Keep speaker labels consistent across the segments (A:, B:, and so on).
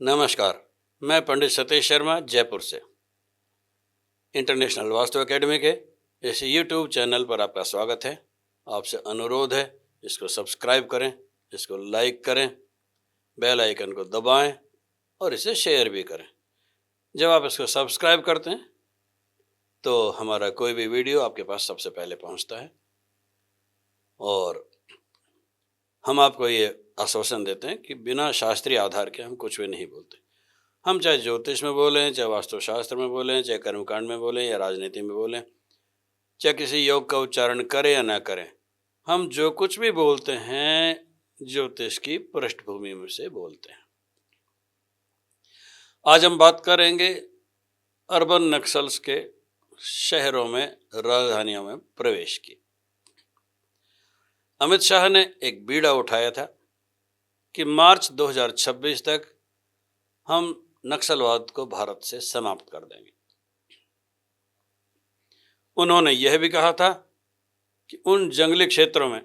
A: नमस्कार, मैं पंडित सतीश शर्मा जयपुर से। इंटरनेशनल वास्तु एकेडमी के इस यूट्यूब चैनल पर आपका स्वागत है। आपसे अनुरोध है, इसको सब्सक्राइब करें, इसको लाइक करें, बेल आइकन को दबाएं और इसे शेयर भी करें। जब आप इसको सब्सक्राइब करते हैं तो हमारा कोई भी वीडियो आपके पास सबसे पहले पहुंचता है और हम आपको ये आश्वासन देते हैं कि बिना शास्त्रीय आधार के हम कुछ भी नहीं बोलते। हम चाहे ज्योतिष में बोलें, चाहे वास्तुशास्त्र में बोलें, चाहे कर्मकांड में बोलें या राजनीति में बोलें, चाहे किसी योग का उच्चारण करें या ना करें, हम जो कुछ भी बोलते हैं ज्योतिष की पृष्ठभूमि में से बोलते हैं। आज हम बात करेंगे अर्बन नक्सल्स के शहरों में, राजधानियों में प्रवेश की। अमित शाह ने एक बीड़ा उठाया था कि मार्च 2026 तक हम नक्सलवाद को भारत से समाप्त कर देंगे। उन्होंने यह भी कहा था कि उन जंगली क्षेत्रों में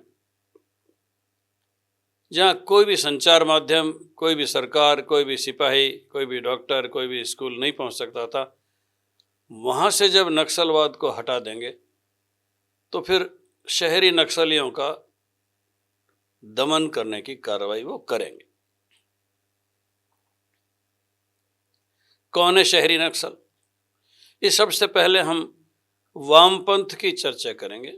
A: जहां कोई भी संचार माध्यम, कोई भी सरकार, कोई भी सिपाही, कोई भी डॉक्टर, कोई भी स्कूल नहीं पहुंच सकता था, वहां से जब नक्सलवाद को हटा देंगे तो फिर शहरी नक्सलियों का दमन करने की कार्रवाई वो करेंगे। कौन है शहरी नक्सल? इस सबसे पहले हम वामपंथ की चर्चा करेंगे।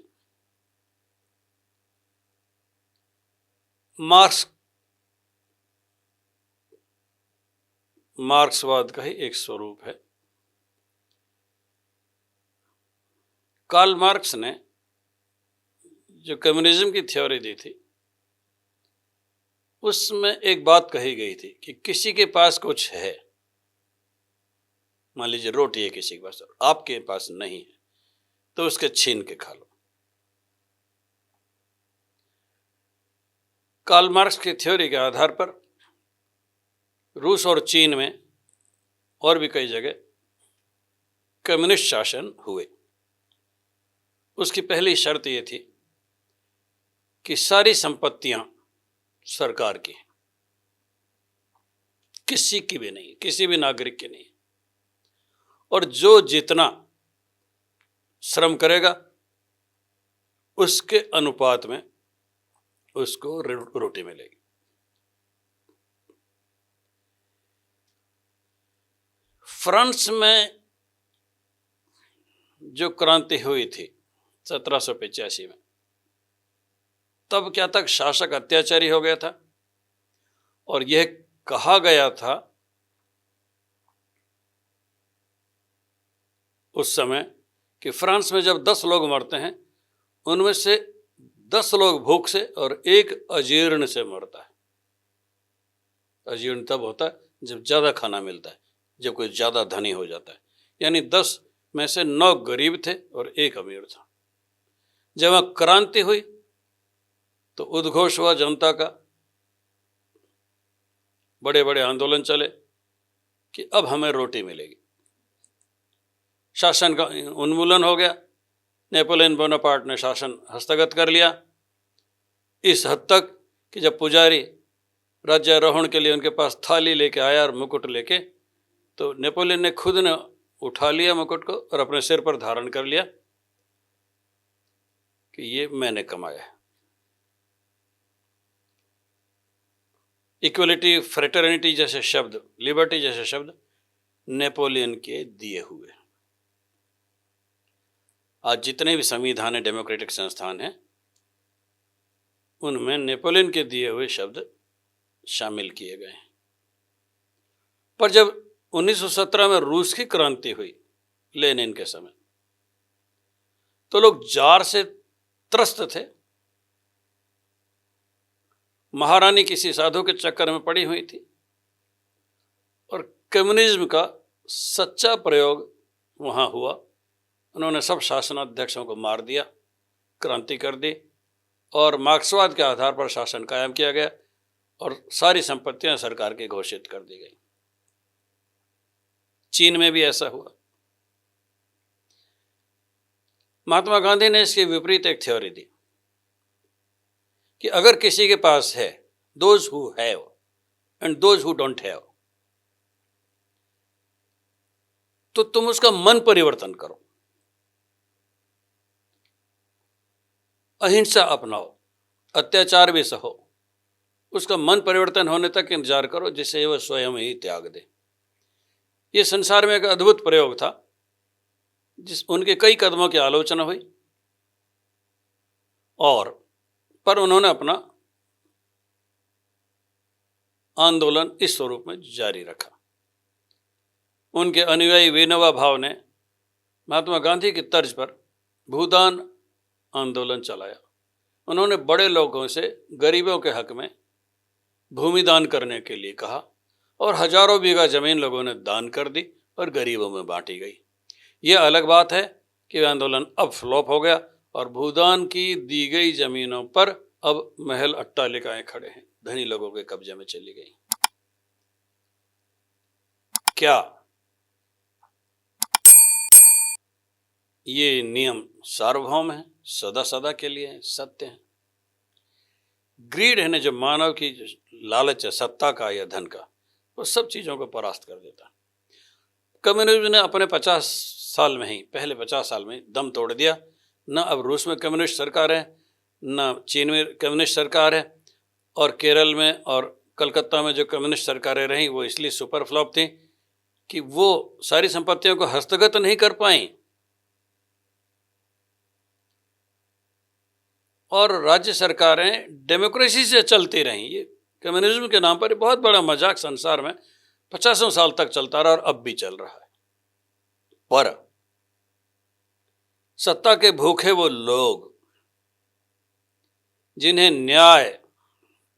A: मार्क्सवाद का ही एक स्वरूप है। कार्ल मार्क्स ने जो कम्युनिज्म की थ्योरी दी थी, उसमें एक बात कही गई थी कि किसी के पास कुछ है, मान लीजिए रोटी है किसी के पास और आपके पास नहीं है, तो उसके छीन के खा लो। कार्ल मार्क्स की थ्योरी के आधार पर रूस और चीन में और भी कई जगह कम्युनिस्ट शासन हुए। उसकी पहली शर्त यह थी कि सारी संपत्तियां सरकार की, किसी की भी नहीं, किसी भी नागरिक की नहीं, और जो जितना श्रम करेगा उसके अनुपात में उसको रोटी मिलेगी। फ्रांस में जो क्रांति हुई थी 1785 में, तब क्या तक शासक अत्याचारी हो गया था और यह कहा गया था उस समय कि फ्रांस में जब 10 लोग मरते हैं, उनमें से 10 लोग भूख से और एक अजीर्ण से मरता है। अजीर्ण तब होता है जब ज़्यादा खाना मिलता है, जब कोई ज़्यादा धनी हो जाता है। यानी 10 में से 9 गरीब थे और एक अमीर था। जब वहाँ क्रांति हुई तो उद्घोष हुआ जनता का, बड़े बड़े आंदोलन चले कि अब हमें रोटी मिलेगी। शासन का उन्मूलन हो गया। नेपोलियन बोनापार्ट ने शासन हस्तगत कर लिया, इस हद तक कि जब पुजारी राज्यारोहण के लिए उनके पास थाली लेके आया और मुकुट लेके, तो नेपोलियन ने खुद ने उठा लिया मुकुट को और अपने सिर पर धारण कर लिया कि ये मैंने कमाया है। इक्वलिटी, फ्रेटर्निटी जैसे शब्द, लिबर्टी जैसे शब्द नेपोलियन के दिए हुए। आज जितने भी संविधान है, डेमोक्रेटिक संस्थान हैं, उनमें नेपोलियन के दिए हुए शब्द शामिल किए गए हैं। पर जब 1917 में रूस की क्रांति हुई लेनिन के समय, तो लोग जार से त्रस्त थे। महारानी किसी साधु के चक्कर में पड़ी हुई थी और कम्युनिज्म का सच्चा प्रयोग वहाँ हुआ। उन्होंने सब शासनाध्यक्षों को मार दिया, क्रांति कर दी और मार्क्सवाद के आधार पर शासन कायम किया गया और सारी संपत्तियां सरकार की घोषित कर दी गई। चीन में भी ऐसा हुआ। महात्मा गांधी ने इसके विपरीत एक थ्योरी दी कि अगर किसी के पास है, those who have and those who don't have, तो तुम उसका मन परिवर्तन करो, अहिंसा अपनाओ, अत्याचार भी सहो, उसका मन परिवर्तन होने तक इंतजार करो जिसे वह स्वयं ही त्याग दे। यह संसार में एक अद्भुत प्रयोग था, जिस उनके कई कदमों की आलोचना हुई और पर उन्होंने अपना आंदोलन इस स्वरूप में जारी रखा। उनके अनुयायी विनोबा भावे ने महात्मा गांधी की तर्ज पर भूदान आंदोलन चलाया। उन्होंने बड़े लोगों से गरीबों के हक में भूमि दान करने के लिए कहा और हजारों बीघा जमीन लोगों ने दान कर दी और गरीबों में बांटी गई। यह अलग बात है कि वह आंदोलन अब फ्लॉप हो गया और भूदान की दी गई जमीनों पर अब महल अट्टालिकाएं खड़े हैं, धनी लोगों के कब्जे में चली गई। क्या ये नियम सार्वभौम है, सदा सदा के लिए है, सत्य है? ग्रीड है ना, जो मानव की लालच है सत्ता का या धन का, वो सब चीजों को परास्त कर देता है। कम्युनिज्म ने अपने 50 साल में ही, पहले 50 साल में दम तोड़ दिया। न अब रूस में कम्युनिस्ट सरकार है, न चीन में कम्युनिस्ट सरकार है, और केरल में और कलकत्ता में जो कम्युनिस्ट सरकारें रहीं वो इसलिए सुपर फ्लॉप थी कि वो सारी संपत्तियों को हस्तगत नहीं कर पाई और राज्य सरकारें डेमोक्रेसी से चलती रहीं। ये कम्युनिज्म के नाम पर बहुत बड़ा मजाक संसार में 50 साल तक चलता रहा और अब भी चल रहा है। पर सत्ता के भूखे वो लोग जिन्हें न्याय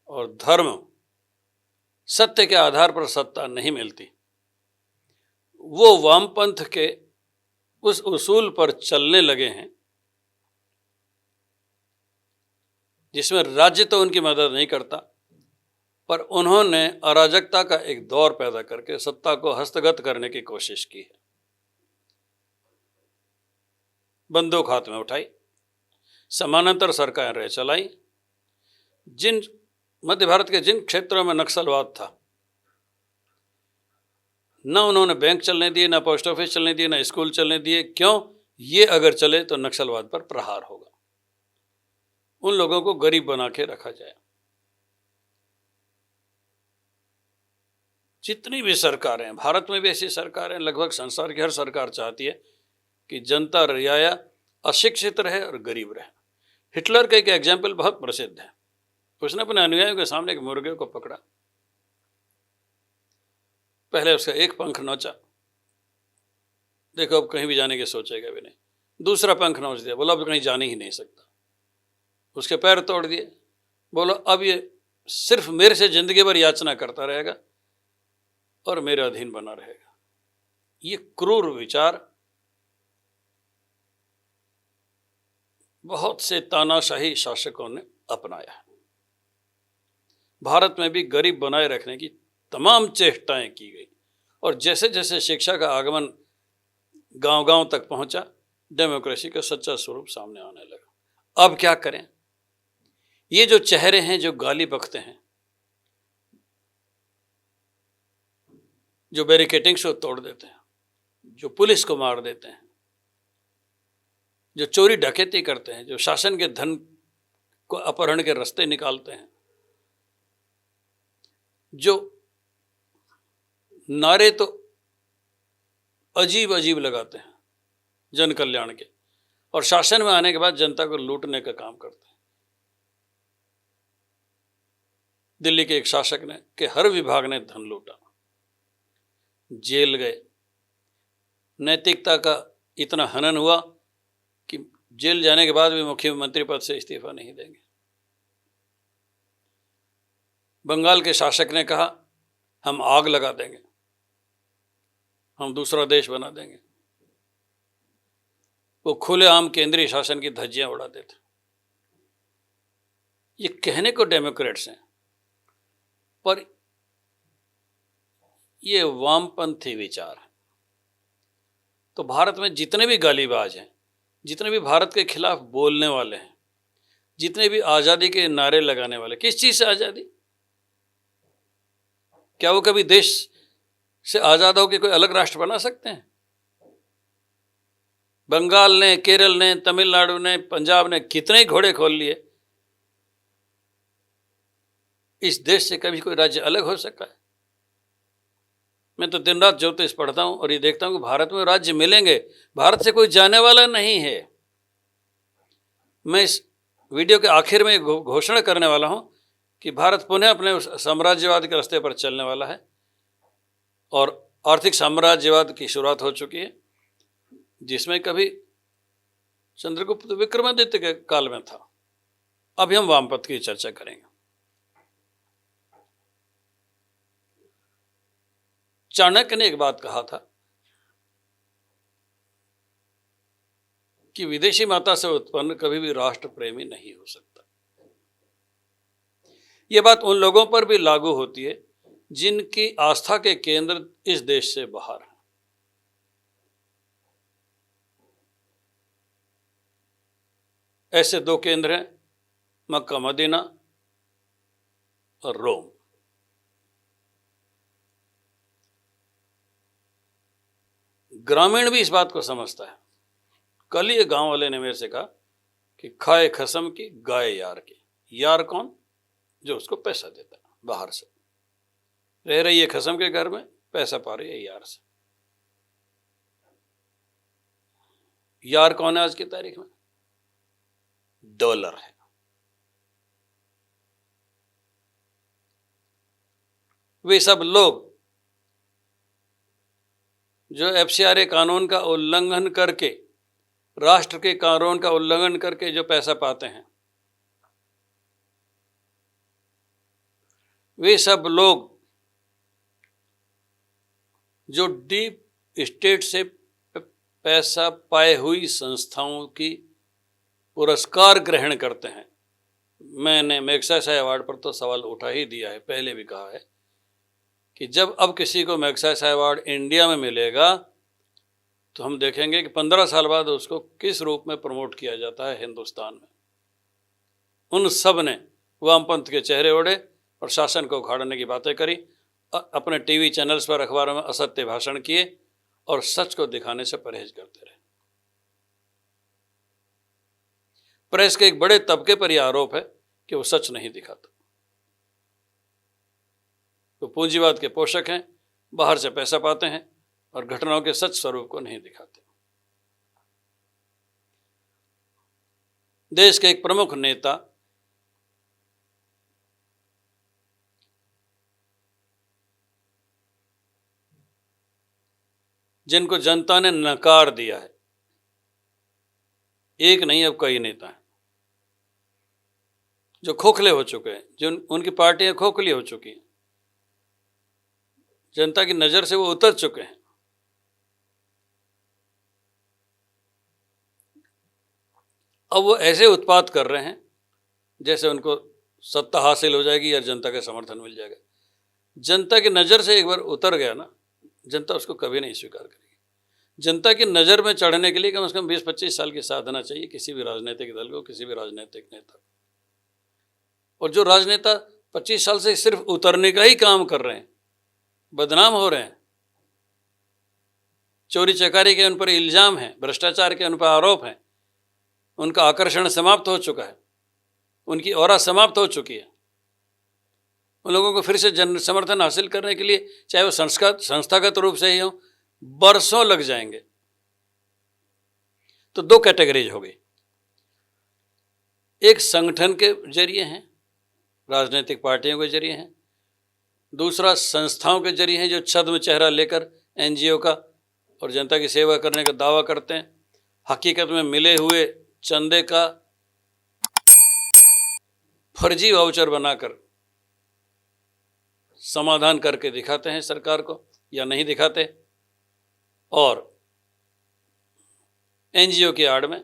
A: और धर्म, सत्य के आधार पर सत्ता नहीं मिलती, वो वामपंथ के उस उसूल पर चलने लगे हैं जिसमें राज्य तो उनकी मदद नहीं करता, पर उन्होंने अराजकता का एक दौर पैदा करके सत्ता को हस्तगत करने की कोशिश की है। बंदूक हाथ में उठाई, समानांतर सरकारें चलाई। जिन मध्य भारत के जिन क्षेत्रों में नक्सलवाद था, न उन्होंने बैंक चलने दिए, न पोस्ट ऑफिस चलने दिए, न स्कूल चलने दिए। क्यों? ये अगर चले तो नक्सलवाद पर प्रहार होगा, उन लोगों को गरीब बना के रखा जाए। जितनी भी सरकारें हैं, भारत में भी ऐसी सरकारें, लगभग संसार की हर सरकार चाहती है कि जनता रियाया अशिक्षित रहे और गरीब रहे। हिटलर का एक एग्जाम्पल बहुत प्रसिद्ध है। उसने अपने अनुयायियों के सामने एक मुर्गे को पकड़ा, पहले उसका एक पंख नोचा, देखो अब कहीं भी जाने की सोचेगा भी नहीं। दूसरा पंख नोच दिया, बोला अब कहीं जाने ही नहीं सकता। उसके पैर तोड़ दिए, बोला अब ये सिर्फ मेरे से जिंदगी भर याचना करता रहेगा और मेरे अधीन बना रहेगा। ये क्रूर विचार बहुत से तानाशाही शासकों ने अपनाया है। भारत में भी गरीब बनाए रखने की तमाम चेष्टाएं की गई और जैसे जैसे शिक्षा का आगमन गांव-गांव तक पहुंचा, डेमोक्रेसी का सच्चा स्वरूप सामने आने लगा। अब क्या करें? ये जो चेहरे हैं जो गाली बकते हैं, जो बैरिकेडिंग्स को तोड़ देते हैं, जो पुलिस को मार देते हैं, जो चोरी डकैती करते हैं, जो शासन के धन को अपहरण के रास्ते निकालते हैं, जो नारे तो अजीब अजीब लगाते हैं जन कल्याण के और शासन में आने के बाद जनता को लूटने का काम करते हैं। दिल्ली के एक शासक ने के हर विभाग ने धन लूटा, जेल गए। नैतिकता का इतना हनन हुआ कि जेल जाने के बाद भी मुख्यमंत्री पद से इस्तीफा नहीं देंगे। बंगाल के शासक ने कहा हम आग लगा देंगे, हम दूसरा देश बना देंगे। वो खुलेआम केंद्रीय शासन की धज्जियां उड़ा देते। ये कहने को डेमोक्रेट्स हैं, पर ये वामपंथी विचार है। तो भारत में जितने भी गालीबाज हैं जितने भी भारत के खिलाफ बोलने वाले हैं, जितने भी आज़ादी के नारे लगाने वाले, किस चीज़ से आज़ादी? क्या वो कभी देश से आज़ाद होकर कोई अलग राष्ट्र बना सकते हैं? बंगाल ने, केरल ने, तमिलनाडु ने, पंजाब ने कितने ही घोड़े खोल लिए, इस देश से कभी कोई राज्य अलग हो सका है? मैं तो दिन रात ज्योतिष पढ़ता हूं और ये देखता हूं कि भारत में राज्य मिलेंगे, भारत से कोई जाने वाला नहीं है। मैं इस वीडियो के आखिर में घोषणा करने वाला हूं कि भारत पुनः अपने साम्राज्यवाद के रास्ते पर चलने वाला है और आर्थिक साम्राज्यवाद की शुरुआत हो चुकी है, जिसमें कभी चंद्रगुप्त विक्रमादित्य के काल में था। अभी हम वामपंथ की चर्चा करेंगे। चाणक्य ने एक बात कहा था कि विदेशी माता से उत्पन्न कभी भी राष्ट्र प्रेमी नहीं हो सकता। यह बात उन लोगों पर भी लागू होती है जिनकी आस्था के केंद्र इस देश से बाहर हैं। ऐसे दो केंद्र हैं, मक्का मदीना और रोम। ग्रामीण भी इस बात को समझता है। कल ही गांव वाले ने मेरे से कहा कि खाए खसम की गाय यार की। यार कौन? जो उसको पैसा देता है बाहर से। रह रही है खसम के घर में, पैसा पा रही है यार से। यार कौन है आज की तारीख में? डॉलर है। वे सब लोग जो एफसीआरए कानून का उल्लंघन करके, राष्ट्र के कानून का उल्लंघन करके जो पैसा पाते हैं, वे सब लोग जो डीप स्टेट से पैसा पाए हुई संस्थाओं की पुरस्कार ग्रहण करते हैं। मैंने मैग्सेसे अवार्ड पर तो सवाल उठा ही दिया है, पहले भी कहा है कि जब अब किसी को मैग्सेसे अवार्ड इंडिया में मिलेगा तो हम देखेंगे कि 15 साल बाद उसको किस रूप में प्रमोट किया जाता है हिंदुस्तान में। उन सब ने वामपंथ के चेहरे ओढ़े और शासन को उखाड़ने की बातें करी, अपने टीवी चैनल्स पर, अखबारों में असत्य भाषण किए और सच को दिखाने से परहेज करते रहे। प्रेस के एक बड़े तबके पर यह आरोप है कि वो सच नहीं दिखाता। तो पूंजीवाद के पोषक हैं, बाहर से पैसा पाते हैं और घटनाओं के सच स्वरूप को नहीं दिखाते। देश के एक प्रमुख नेता जिनको जनता ने नकार दिया है, एक नहीं अब कई नेता हैं जो खोखले हो चुके हैं, जो उनकी पार्टियां खोखली हो चुकी हैं, जनता की नजर से वो उतर चुके हैं। अब वो ऐसे उत्पात कर रहे हैं जैसे उनको सत्ता हासिल हो जाएगी या जनता का समर्थन मिल जाएगा। जनता की नज़र से एक बार उतर गया ना, जनता उसको कभी नहीं स्वीकार करेगी। जनता की नज़र में चढ़ने के लिए कम से कम 20-25 साल की साधना चाहिए किसी भी राजनीतिक दल को, किसी भी राजनीतिक नेता को। और जो राजनेता 25 साल से सिर्फ उतरने का ही काम कर रहे हैं, बदनाम हो रहे हैं, चोरी चकारी के उन पर इल्ज़ाम हैं, भ्रष्टाचार के उन पर आरोप हैं, उनका आकर्षण समाप्त हो चुका है, उनकी ऑरा समाप्त हो चुकी है। उन लोगों को फिर से जन समर्थन हासिल करने के लिए, चाहे वो संस्थागत रूप से ही हो, बरसों लग जाएंगे। तो दो कैटेगरीज हो गई, एक संगठन के जरिए हैं, राजनीतिक पार्टियों के जरिए हैं, दूसरा संस्थाओं के जरिए हैं जो छद्म चेहरा लेकर एनजीओ का और जनता की सेवा करने का दावा करते हैं, हकीकत में मिले हुए चंदे का फर्जी वाउचर बनाकर समाधान करके दिखाते हैं सरकार को या नहीं दिखाते, और एनजीओ की आड़ में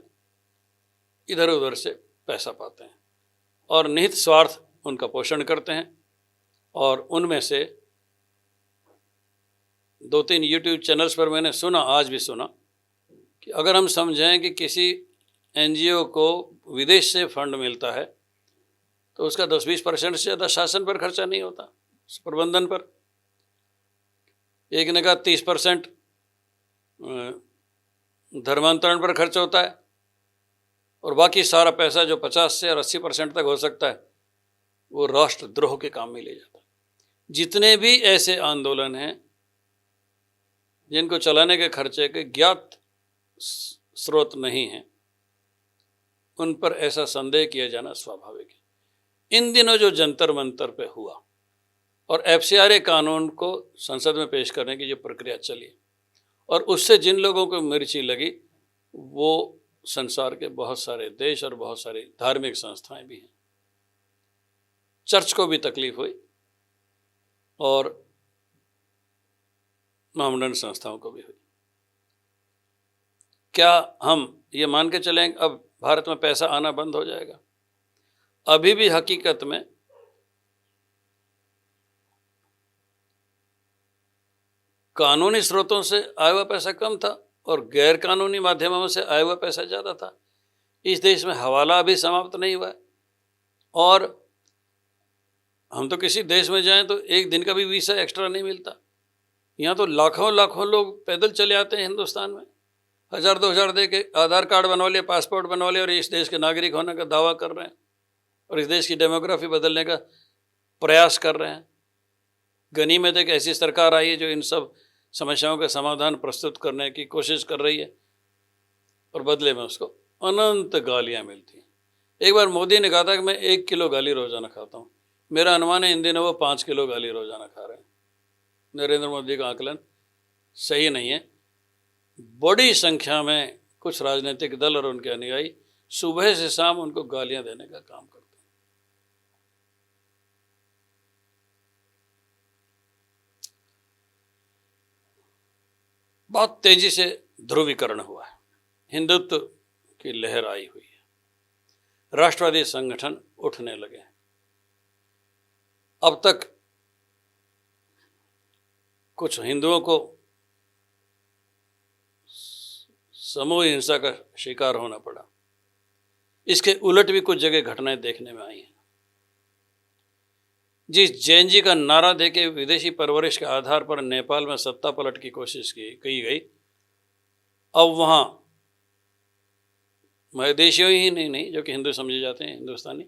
A: इधर उधर से पैसा पाते हैं और निहित स्वार्थ उनका पोषण करते हैं। और उनमें से 2-3 यूट्यूब चैनल्स पर मैंने सुना, आज भी सुना, कि अगर हम समझें कि किसी एनजीओ को विदेश से फंड मिलता है तो उसका 10-20% से ज़्यादा शासन पर खर्चा नहीं होता, प्रबंधन पर। एक ने कहा 30% धर्मांतरण पर खर्च होता है और बाकी सारा पैसा जो 50 से और 80% तक हो सकता है वो राष्ट्रद्रोह के काम में ले जाता है। जितने भी ऐसे आंदोलन हैं जिनको चलाने के खर्चे के ज्ञात स्रोत नहीं हैं, उन पर ऐसा संदेह किया जाना स्वाभाविक है। इन दिनों जो जंतर मंतर पे हुआ और एफसीआरए कानून को संसद में पेश करने की जो प्रक्रिया चली और उससे जिन लोगों को मिर्ची लगी वो संसार के बहुत सारे देश और बहुत सारी धार्मिक संस्थाएं भी हैं। चर्च को भी तकलीफ हुई और महामंडल संस्थाओं को भी हुई। क्या हम ये मान के चलें अब भारत में पैसा आना बंद हो जाएगा? अभी भी हकीकत में कानूनी स्रोतों से आया हुआ पैसा कम था और गैर कानूनी माध्यमों से आया हुआ पैसा ज़्यादा था। इस देश में हवाला अभी समाप्त नहीं हुआ है और हम तो किसी देश में जाएं तो एक दिन का भी वीज़ा एक्स्ट्रा नहीं मिलता। यहाँ तो लाखों लाखों लोग पैदल चले आते हैं हिंदुस्तान में, 1000-2000 दे के आधार कार्ड बनवा लिया, पासपोर्ट बनवा लिया और इस देश के नागरिक होने का दावा कर रहे हैं और इस देश की डेमोग्राफी बदलने का प्रयास कर रहे हैं। गनीमत एक ऐसी सरकार आई है जो इन सब समस्याओं का समाधान प्रस्तुत करने की कोशिश कर रही है और बदले में उसको अनंत गालियाँ मिलती हैं। एक बार मोदी ने कहा था कि मैं 1 किलो गाली रोज़ाना खाता हूँ। मेरा अनुमान है इन दिनों वो 5 किलो गाली रोज़ाना खा रहे हैं। नरेंद्र मोदी का आकलन सही नहीं है। बड़ी संख्या में कुछ राजनीतिक दल और उनके अनुयायी सुबह से शाम उनको गालियां देने का काम करते हैं। बहुत तेजी से ध्रुवीकरण हुआ है, हिंदुत्व की लहर आई हुई है, राष्ट्रवादी संगठन उठने लगे हैं। अब तक कुछ हिंदुओं को समूह हिंसा का शिकार होना पड़ा। इसके उलट भी कुछ जगह घटनाएं देखने में आई हैं। जिस जैन जी का नारा देके विदेशी परवरिश के आधार पर नेपाल में सत्ता पलट की कोशिश की गई, अब वहाँ मध्यदेशियों ही नहीं जो कि हिंदू समझे जाते हैं, हिंदुस्तानी,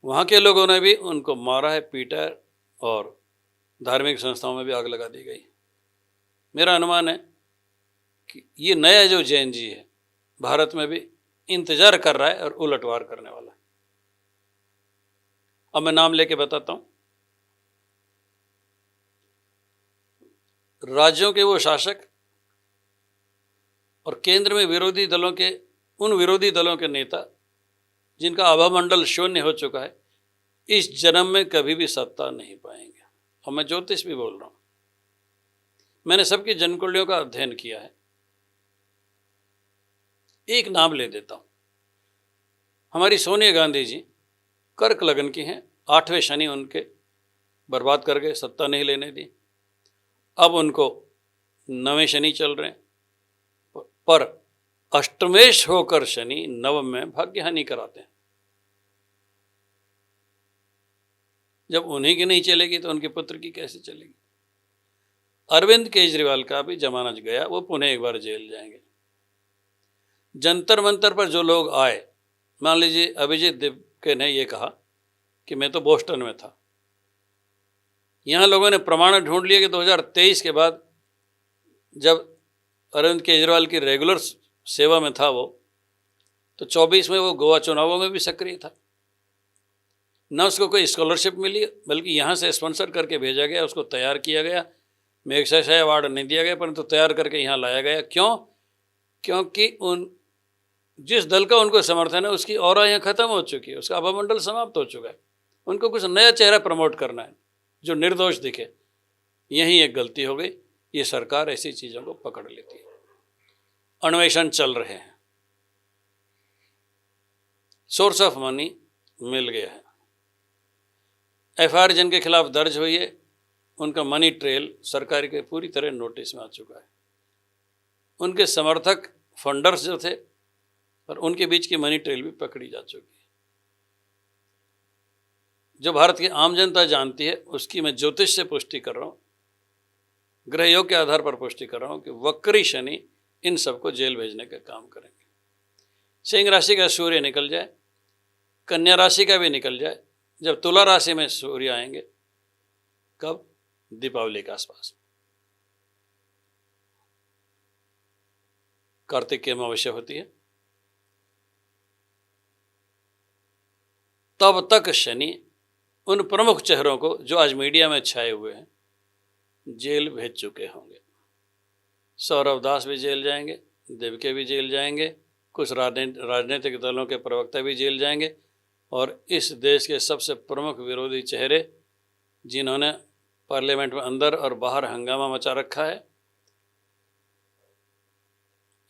A: वहाँ के लोगों ने भी उनको मारा है, पीटा है और धार्मिक संस्थाओं में भी आग लगा दी गई। मेरा अनुमान है कि ये नया जो जैन जी है भारत में भी इंतजार कर रहा है और उलटवार करने वाला है। अब मैं नाम लेके बताता हूँ। राज्यों के वो शासक और केंद्र में विरोधी दलों के उन विरोधी दलों के नेता जिनका आभामंडल शून्य हो चुका है, इस जन्म में कभी भी सत्ता नहीं पाएंगे। और मैं ज्योतिष भी बोल रहा हूँ, मैंने सबकी जन्मकुंडलियों का अध्ययन किया है। एक नाम ले देता हूँ। हमारी सोनिया गांधी जी कर्क लगन की हैं, 8वें शनि उनके बर्बाद करके सत्ता नहीं लेने दी। अब उनको 9वें शनि चल रहे हैं, पर अष्टमेश होकर शनि नवम में भाग्य हानि कराते हैं। जब उन्हीं की नहीं चलेगी तो उनके पुत्र की कैसे चलेगी? अरविंद केजरीवाल का भी जमाना गया, वो पुनः एक बार जेल जाएंगे। जंतर मंतर पर जो लोग आए, मान लीजिए अभिजीत दिपके ने ये कहा कि मैं तो बोस्टन में था। यहाँ लोगों ने प्रमाण ढूंढ लिया कि 2023 के बाद जब अरविंद केजरीवाल की रेगुलर सेवा में था वो, तो 24 में वो गोवा चुनावों में भी सक्रिय था। न उसको कोई स्कॉलरशिप मिली, बल्कि यहाँ से स्पॉन्सर करके भेजा गया, उसको तैयार किया गया। मैग्सेसे अवार्ड नहीं दिया गया, परंतु तैयार करके यहाँ लाया गया। क्यों? क्योंकि जिस दल का उनको समर्थन है उसकी ऑरा यहाँ खत्म हो चुकी है, उसका आभामंडल समाप्त हो चुका है। उनको कुछ नया चेहरा प्रमोट करना है जो निर्दोष दिखे। यही एक गलती हो गई। ये सरकार ऐसी चीज़ों को पकड़ लेती है। अन्वेषण चल रहे हैं, सोर्स ऑफ मनी मिल गया है। एफआईआर जिनके खिलाफ दर्ज हुई है उनका मनी ट्रेल सरकार के पूरी तरह नोटिस में आ चुका है। उनके समर्थक फंडर्स जो थे, और उनके बीच की मनी ट्रेल भी पकड़ी जा चुकी है। जो भारत की आम जनता जानती है उसकी मैं ज्योतिष से पुष्टि कर रहा हूँ, ग्रह योग के आधार पर पुष्टि कर रहा हूँ कि वक्री शनि इन सबको जेल भेजने का काम करेंगे। सिंह राशि का सूर्य निकल जाए, कन्या राशि का भी निकल जाए, जब तुला राशि में सूर्य आएंगे, कब? दीपावली के आसपास, कार्तिक की अमावस्या होती है, तब तक शनि उन प्रमुख चेहरों को जो आज मीडिया में छाए हुए हैं जेल भेज चुके होंगे। सौरव दास भी जेल जाएंगे, देवके भी जेल जाएंगे, कुछ राजनीतिक दलों के प्रवक्ता भी जेल जाएंगे, और इस देश के सबसे प्रमुख विरोधी चेहरे जिन्होंने पार्लियामेंट में अंदर और बाहर हंगामा मचा रखा है,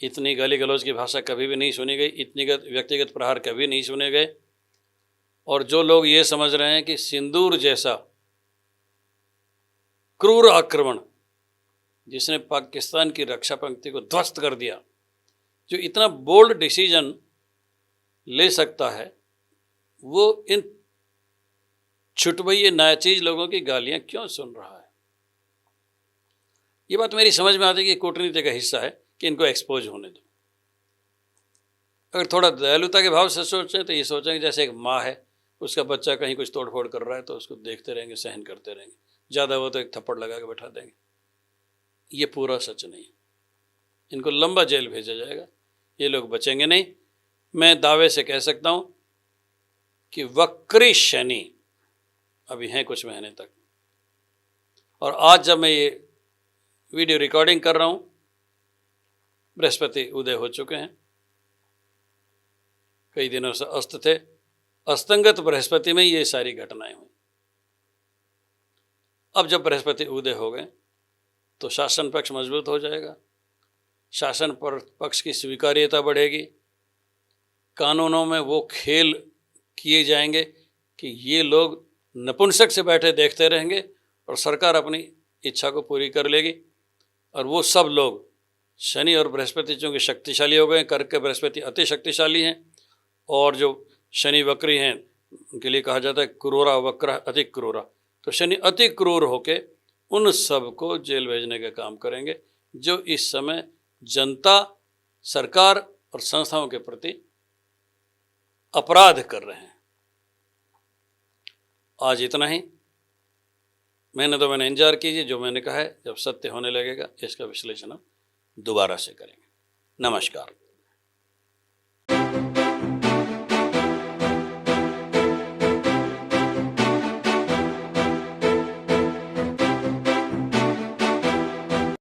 A: इतनी गाली गलौज की भाषा कभी भी नहीं सुनी गई, इतनी व्यक्तिगत प्रहार कभी नहीं सुने गए, और जो लोग ये समझ रहे हैं कि सिंदूर जैसा क्रूर आक्रमण जिसने पाकिस्तान की रक्षा पंक्ति को ध्वस्त कर दिया, जो इतना बोल्ड डिसीजन ले सकता है, वो इन छुटभइये नाचीज लोगों की गालियां क्यों सुन रहा है? ये बात मेरी समझ में आती है कि कूटनीति का हिस्सा है कि इनको एक्सपोज होने दो। अगर थोड़ा दयालुता के भाव से सोचें तो ये सोचेंगे जैसे एक माँ है, उसका बच्चा कहीं कुछ तोड़फोड़ कर रहा है तो उसको देखते रहेंगे, सहन करते रहेंगे, ज़्यादा हो तो एक थप्पड़ लगा के बैठा देंगे। ये पूरा सच नहीं है। इनको लंबा जेल भेजा जाएगा, ये लोग बचेंगे नहीं। मैं दावे से कह सकता हूँ कि वक्री शनि अभी हैं कुछ महीने तक, और आज जब मैं ये वीडियो रिकॉर्डिंग कर रहा हूँ, बृहस्पति उदय हो चुके हैं, कई दिनों से अस्त थे, अस्तंगत बृहस्पति में ये सारी घटनाएं हुई। अब जब बृहस्पति उदय हो गए तो शासन पक्ष मजबूत हो जाएगा, शासन पक्ष की स्वीकार्यता बढ़ेगी, कानूनों में वो खेल किए जाएंगे कि ये लोग नपुंसक से बैठे देखते रहेंगे और सरकार अपनी इच्छा को पूरी कर लेगी। और वो सब लोग, शनि और बृहस्पति चूँकि शक्तिशाली हो गए, करके बृहस्पति अति शक्तिशाली हैं, और जो शनि वक्री हैं उनके लिए कहा जाता है क्रूरा वक्र अति क्रूरा, तो शनि अति क्रूर होके उन सब को जेल भेजने का काम करेंगे जो इस समय जनता, सरकार और संस्थाओं के प्रति अपराध कर रहे हैं। आज इतना ही। मैंने इंतजार कीजिए, जो मैंने कहा है जब सत्य होने लगेगा इसका विश्लेषण हम दोबारा से करेंगे। नमस्कार।